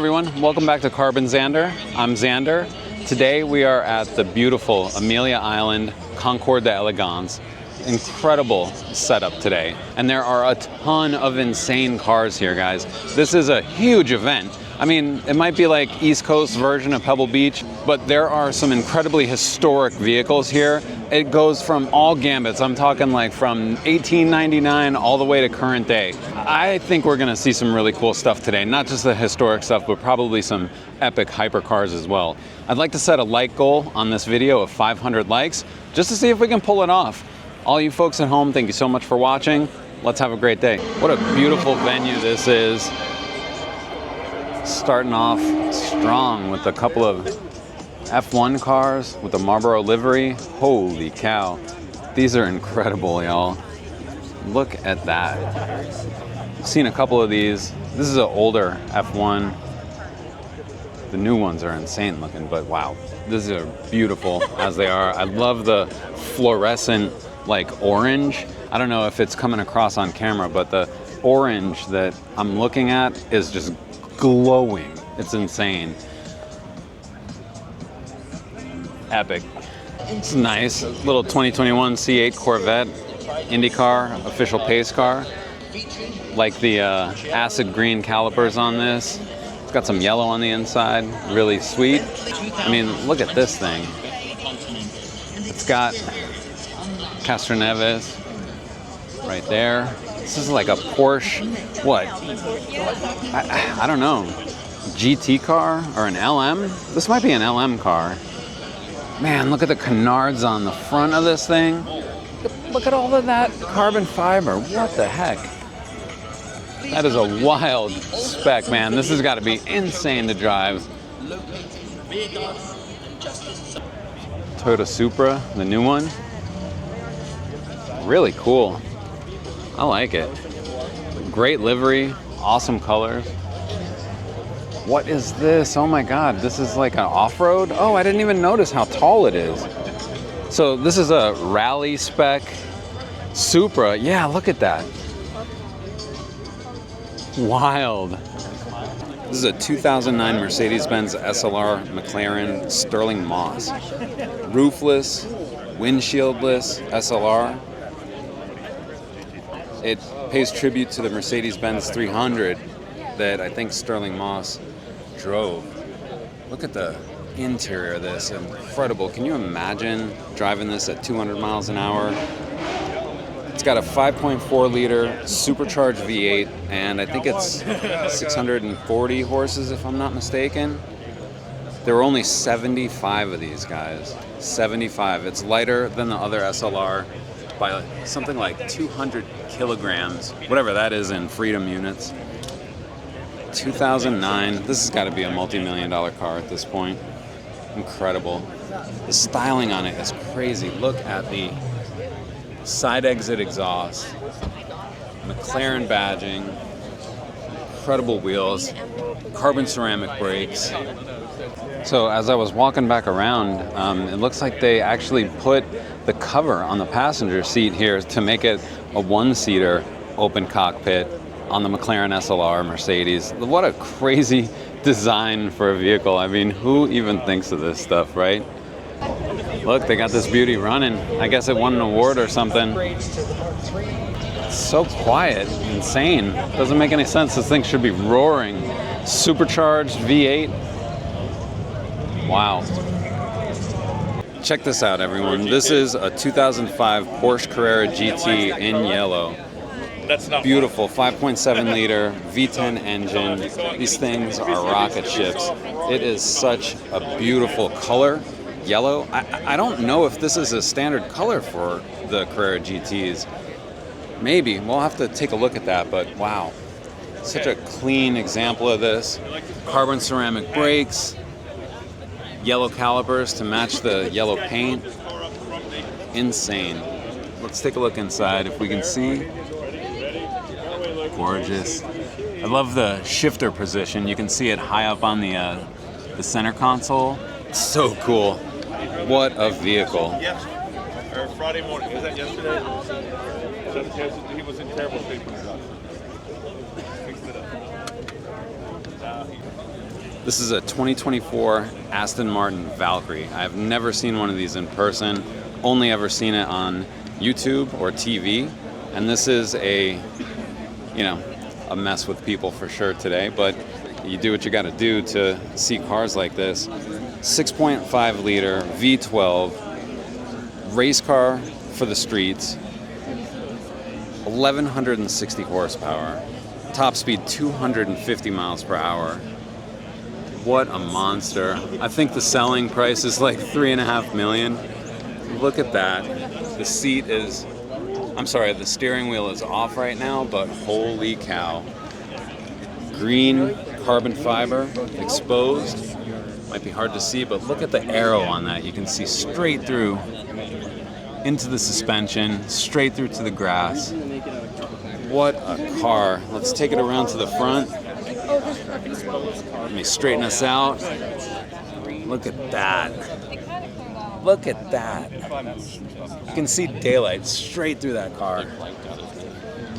everyone, welcome back to Carbon Xander. I'm Xander. Today we are at the beautiful Amelia Island Concours d'Elegance. Incredible setup today. And there are a ton of insane cars here, guys. This is a huge event. I mean, it might be like East Coast version of Pebble Beach, but there are some incredibly historic vehicles here. It goes from all gambits. I'm talking like from 1899 all the way to current day. I think we're gonna see some really cool stuff today. Not just the historic stuff, but probably some epic hypercars as well. I'd like to set a like goal on this video of 500 likes, just to see if we can pull it off. All you folks at home, thank you so much for watching. Let's have a great day. What a beautiful venue this is. Starting off strong with a couple of F1 cars with the Marlboro livery. Holy cow. These are incredible, y'all. Look at that. I've seen a couple of these. This is an older F1. The new ones are insane looking, but wow. These are beautiful as they are. I love the fluorescent like orange. I don't know if it's coming across on camera, but the orange that I'm looking at is just glowing. It's insane. Epic. It's nice. Little 2021 C8 Corvette IndyCar official pace car. Like the acid green calipers on this. It's got some yellow on the inside. Really sweet. I mean, look at this thing. It's got Castroneves right there. This is like a Porsche, what? I don't know. GT car or an LM? This might be an LM car. Man, look at the canards on the front of this thing. Look at all of that carbon fiber. What the heck? That is a wild spec, man. This has got to be insane to drive. Toyota Supra, the new one. Really cool. I like it. Great livery, awesome colors. What is this? Oh my God, this is like an off-road? Oh, I didn't even notice how tall it is. So this is a rally spec Supra. Yeah, look at that. Wild. This is a 2009 Mercedes-Benz SLR McLaren Stirling Moss. Roofless, windshieldless SLR. It pays tribute to the Mercedes-Benz 300 that I think Stirling Moss drove. Look at the interior of this, incredible. Can you imagine driving this at 200 miles an hour? It's got a 5.4 liter supercharged V8, and I think it's 640 horses if I'm not mistaken. There were only 75 of these, guys. 75. It's lighter than the other SLR by something like 200 kilograms, whatever that is in freedom units. 2009, this has got to be a multi-million-dollar car at this point. Incredible. The styling on it is crazy. Look at the side exit exhaust, McLaren badging, incredible wheels, carbon ceramic brakes. So as I was walking back around, it looks like they actually put the cover on the passenger seat here to make it a one-seater open cockpit on the McLaren SLR Mercedes. What a crazy design for a vehicle. I mean, who even thinks of this stuff, right? Look, they got this beauty running. I guess it won an award or something. It's so quiet, insane. Doesn't make any sense. This thing should be roaring. Supercharged V8. Wow. Check this out, everyone. This is a 2005 Porche Carrera GT in yellow. Beautiful 5.7 liter V10 engine. These things are rocket ships. It is such a beautiful color. Yellow. I don't know if this is a standard color for the Carrera GTs. Maybe. We'll have to take a look at that, but wow. Such a clean example of this. Carbon ceramic brakes. Yellow calipers to match the yellow paint. Insane. Let's take a look inside if we can see. Gorgeous. I love the shifter position. You can see it high up on the center console. So cool. What a vehicle. Or Friday morning. Was that yesterday? He was in terrible shape when he got it. Fixed it up. This is a 2024 Aston Martin Valkyrie. I've never seen one of these in person, only ever seen it on YouTube or TV. And this is a mess with people for sure today, but you do what you gotta do to see cars like this. 6.5 liter V12 race car for the streets, 1160 horsepower, top speed 250 miles per hour. What a monster. I think the selling price is like $3.5 million. Look at that. The seat is, the steering wheel is off right now, but holy cow. Green carbon fiber, exposed. Might be hard to see, but look at the aero on that. You can see straight through into the suspension, straight through to the grass. What a car. Let's take it around to the front. Let me straighten us out. Look at that. Look at that. You can see daylight straight through that car.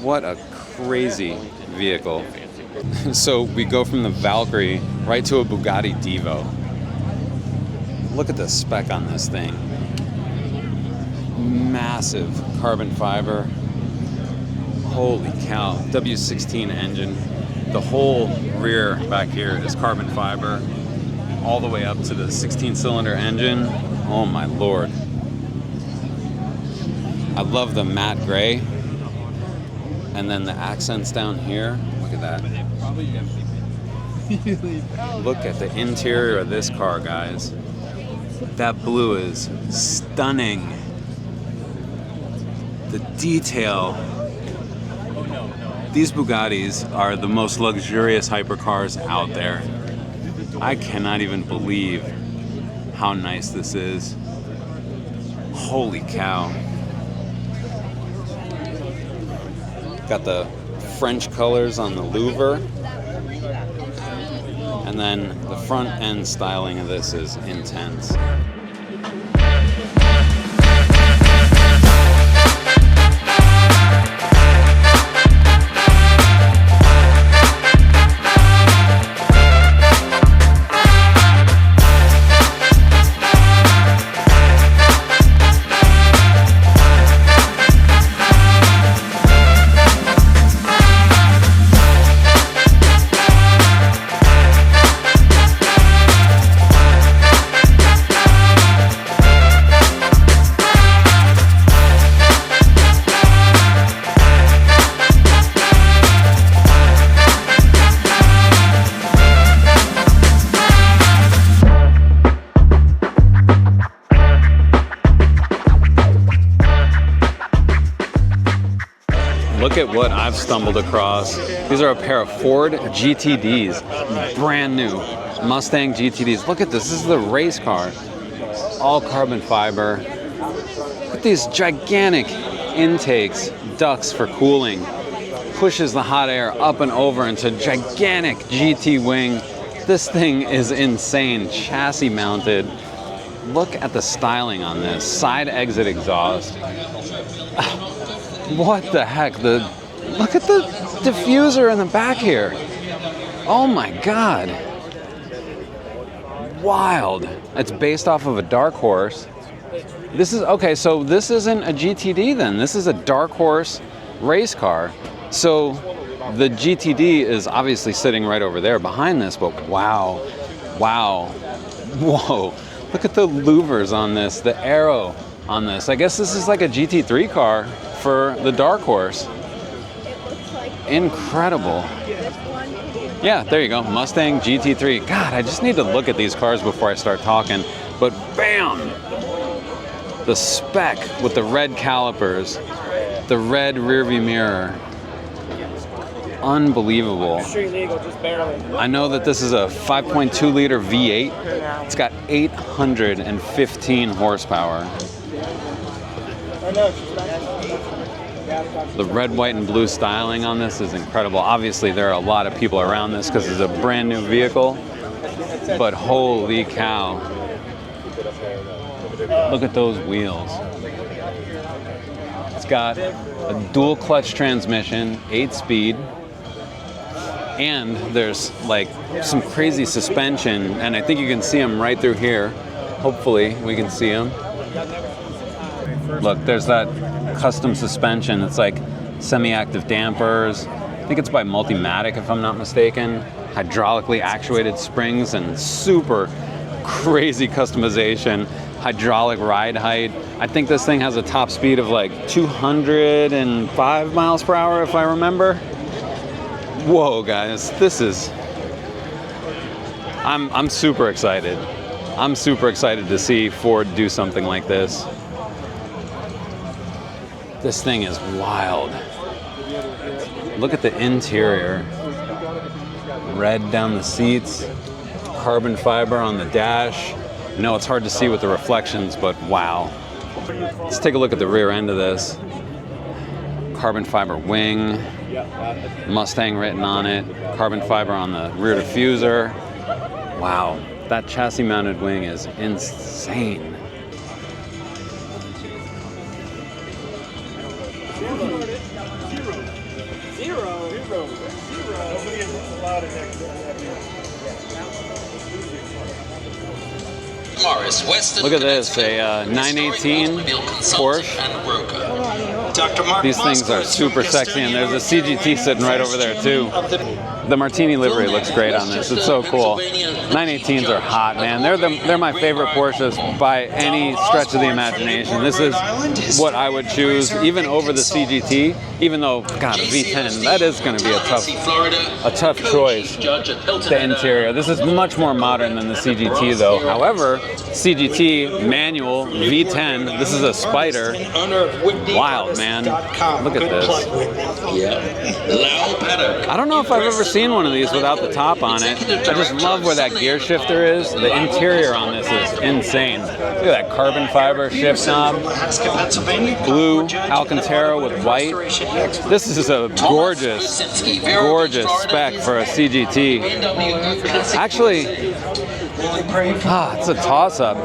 What a crazy vehicle. So we go from the Valkyrie right to a Bugatti Divo. Look at the spec on this thing. Massive carbon fiber. Holy cow. W16 engine. The whole rear back here is carbon fiber. All the way up to the 16-cylinder engine. Oh my lord. I love the matte gray. And then the accents down here. Look at that. Look at the interior of this car, guys. That blue is stunning. The detail. These Bugattis are the most luxurious hypercars out there. I cannot even believe how nice this is. Holy cow. Got the French colors on the louver. And then the front end styling of this is intense. Look at what I've stumbled across. These are a pair of Ford GTDs, brand new Mustang GTDs. Look at this, this is the race car. All carbon fiber. Look at these gigantic intakes, ducts for cooling. Pushes the hot air up and over into gigantic GT wing. This thing is insane, chassis mounted. Look at the styling on this, side exit exhaust. What the heck? Look at the diffuser in the back here. Oh my God. Wild. It's based off of a Darkhorse. This is, okay, so this isn't a GTD then. This is a Darkhorse race car. So the GTD is obviously sitting right over there behind this, but wow. Wow. Whoa. Look at the louvers on this, the aero on this. I guess this is like a GT3 car for the Darkhorse. Incredible. Yeah, there you go, Mustang GT3. God, I just need to look at these cars before I start talking. But bam! The spec with the red calipers, the red rearview mirror. Unbelievable. I know that this is a 5.2 liter V8. It's got 815 horsepower. The red, white, and blue styling on this is incredible. Obviously, there are a lot of people around this because it's a brand new vehicle, but holy cow. Look at those wheels. It's got a dual clutch transmission, 8-speed, And there's like some crazy suspension, and I think you can see them right through here. Hopefully we can see them. Look, there's that custom suspension. It's like semi-active dampers. I think it's by Multimatic if I'm not mistaken. Hydraulically actuated springs and super crazy customization. Hydraulic ride height. I think this thing has a top speed of like 205 miles per hour if I remember. Whoa, guys, this is... I'm super excited. I'm super excited to see Ford do something like this. This thing is wild. Look at the interior. Red down the seats, carbon fiber on the dash. I know it's hard to see with the reflections, but wow. Let's take a look at the rear end of this. Carbon fiber wing, Mustang written on it, carbon fiber on the rear diffuser. Wow, that chassis mounted wing is insane. Look at this, a 918 Porsche. These things are super sexy, and there's a CGT sitting right over there too. The Martini livery looks great on this. It's so cool. 918s are hot, man. They're my favorite Porsches by any stretch of the imagination. This is what I would choose, even over the CGT. Even though, God, a V10, that is going to be a tough choice. The interior. This is much more modern than the CGT, though. However, CGT manual V10. This is a Spider. Wild, man. Look at this. I don't know if I've ever seen one of these without the top on it. I just love where that gear shifter is. The interior on this is insane. Look at that carbon fiber shift knob. Blue Alcantara with white. This is a gorgeous spec for a CGT. Actually, it's a toss-up.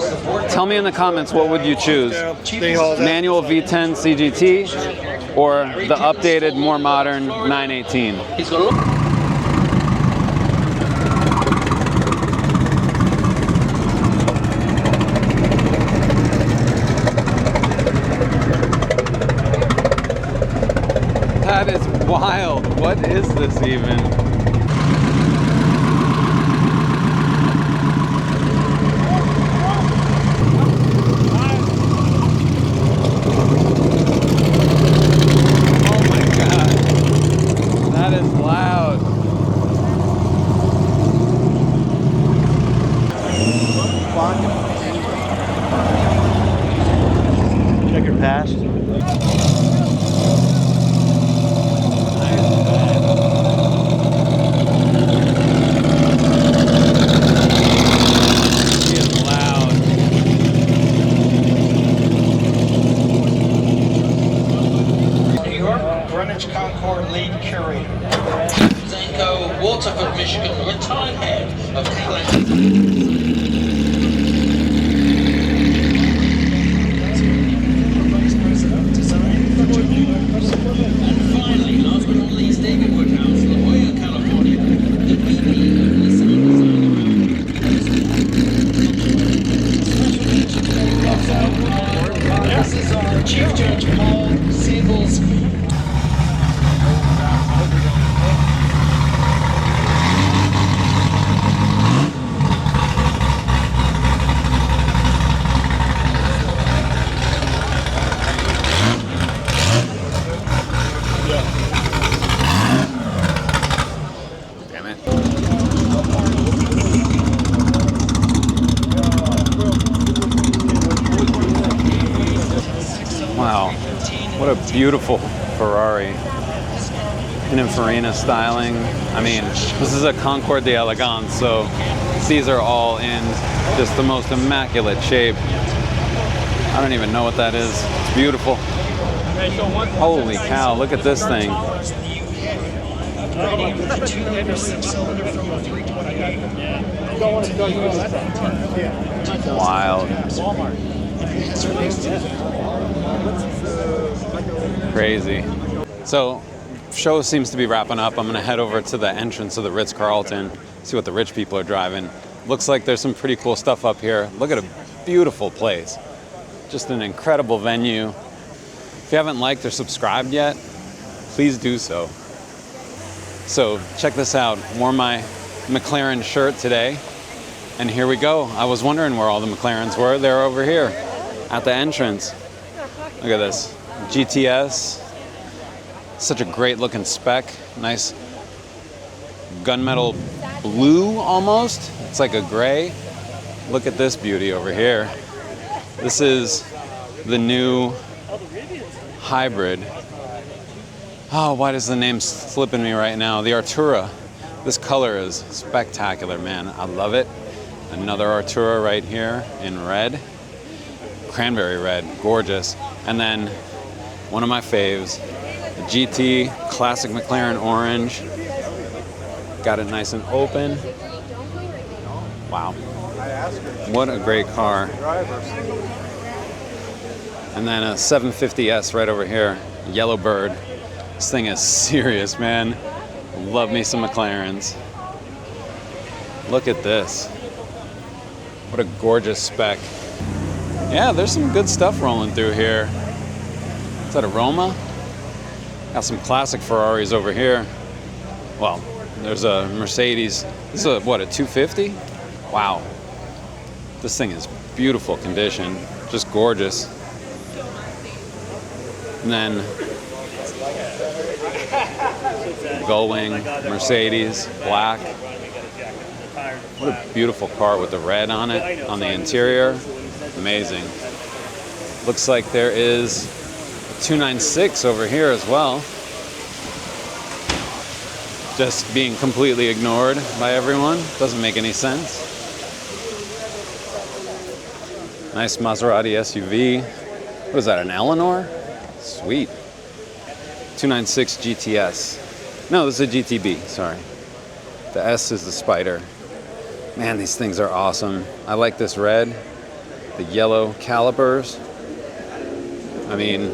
Tell me in the comments, what would you choose? Manual V10 CGT or the updated, more modern 918? That is wild. What is this even? Concours lead curator. Zanko, Waterford, Michigan, retired head of And finally, last but not least, David Woodhouse, La Jolla, California, the VP of the sound design. This is our Chief Judge Paul Siebel's. Wow, what a beautiful Ferrari. Pininfarina styling. I mean, this is a Concours d'Elegance, so these are all in just the most immaculate shape. I don't even know what that is. It's beautiful. Holy cow, look at this thing. Wild. Crazy. So show seems to be wrapping up. I'm gonna head over to the entrance of the Ritz Carlton, see what the rich people are driving. Looks like there's some pretty cool stuff up here. Look at a beautiful place. Just an incredible venue. If you haven't liked or subscribed yet, please do so. So check this out. Wore my McLaren shirt today, and here we go. I was wondering where all the McLarens were. They're over here at the entrance. Look at this. GTS. Such a great looking spec. Nice gunmetal blue almost. It's like a gray. Look at this beauty over here. This is the new hybrid. Oh, why does the name slipping me right now? The Artura. This color is spectacular, man. I love it. Another Artura right here in red. Cranberry red, gorgeous. And then one of my faves, the GT Classic McLaren orange. Got it nice and open. Wow. What a great car. And then a 750S right over here, yellow bird. This thing is serious, man. Love me some McLarens. Look at this. What a gorgeous spec. Yeah, there's some good stuff rolling through here. Is that a Roma? Got some classic Ferraris over here. Well, there's a Mercedes. This is a, what, a 250? Wow. This thing is beautiful condition. Just gorgeous. And then Gullwing, Mercedes, black. What a beautiful car with the red on it, on the interior. Amazing. Looks like there is a 296 over here as well. Just being completely ignored by everyone. Doesn't make any sense. Nice Maserati SUV. What is that, an Eleanor? Sweet. 296 GTS. No, this is a GTB, sorry. The S is the Spider. Man, these things are awesome. I like this red, the yellow calipers. I mean,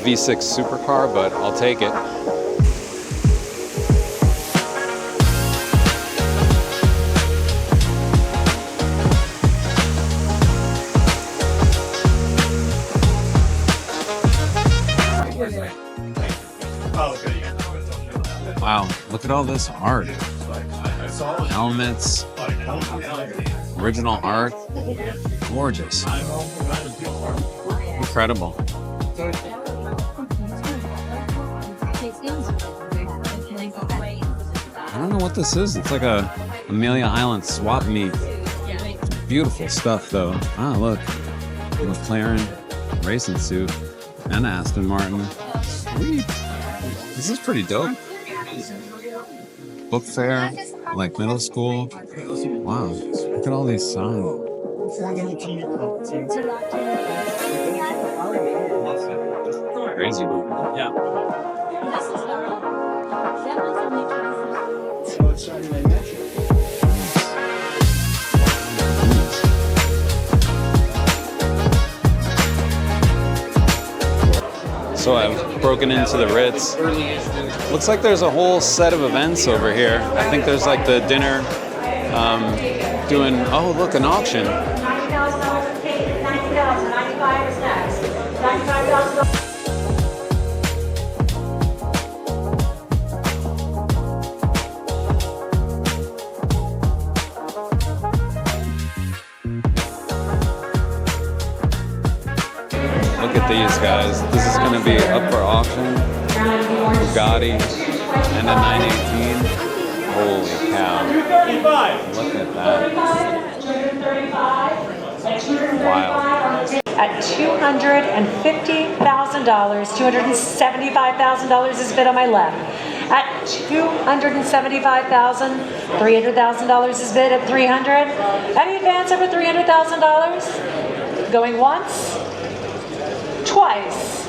V6 supercar, but I'll take it. Wow, look at all this art. Helmets, original art, gorgeous. Incredible. I don't know what this is. It's like a Amelia Island swap meet. It's beautiful stuff though. Ah, look. McLaren racing suit and Aston Martin. Sweet. This is pretty dope. Book fair, like middle school. Wow, look at all these signs. Crazy. Yeah. So I've broken into the Ritz. Looks like there's a whole set of events over here. I think there's like the dinner doing, oh look, an auction. Look at these guys. This is going to be up for auction. Bugatti and a 918. Holy cow. Look at that. Wow. At $250,000, $275,000 is bid on my left. At $275,000, $300,000 is bid at $300,000. Any advance over $300,000? Going once, twice.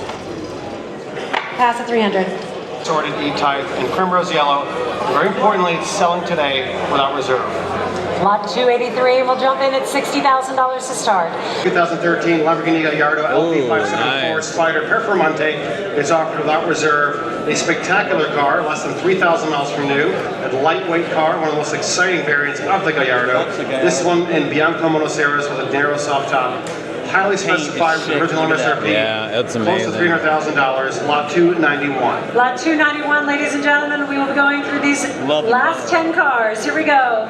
Pass at $300,000. Sorted E-type in primrose yellow. Very importantly, it's selling today without reserve. Lot 283, we'll jump in at $60,000 to start. 2013 Lamborghini Gallardo LP574 nice. Spider Performante is offered without reserve. A spectacular car, less than 3,000 miles from new. A lightweight car, one of the most exciting variants of the Gallardo. This one in Bianco Monoceros with a narrow soft top. Highly specified with the original MSRP. Yeah, it's amazing. Close to $300,000. Lot 291. Lot 291, ladies and gentlemen, we will be going through these last 10 cars. Here we go.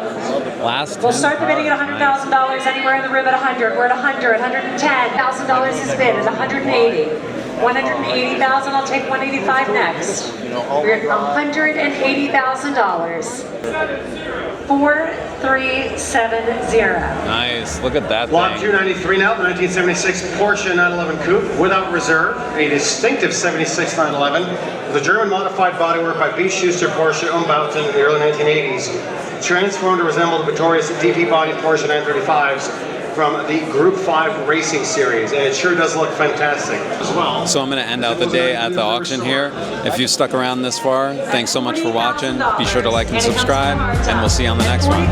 Last We'll start the bidding at $100,000, anywhere in the room at 100. We're at 100, $110,000 is bid at 180. 180,000, I'll take 185 next. We're at $180,000. 4370. Nice. Look at that Lot thing. 293 now, the 1976 Porsche 911 Coupe without reserve. A distinctive 76 911 with a German modified bodywork by B. Schuster Porsche Umbauten in the early 1980s. Transformed to resemble the victorious DP body Porsche 935s from the Group 5 Racing Series, and it sure does look fantastic as well. So I'm going to end out the day at the auction here. If you stuck around this far, thanks so much for watching. Be sure to like and subscribe, and we'll see you on the next one.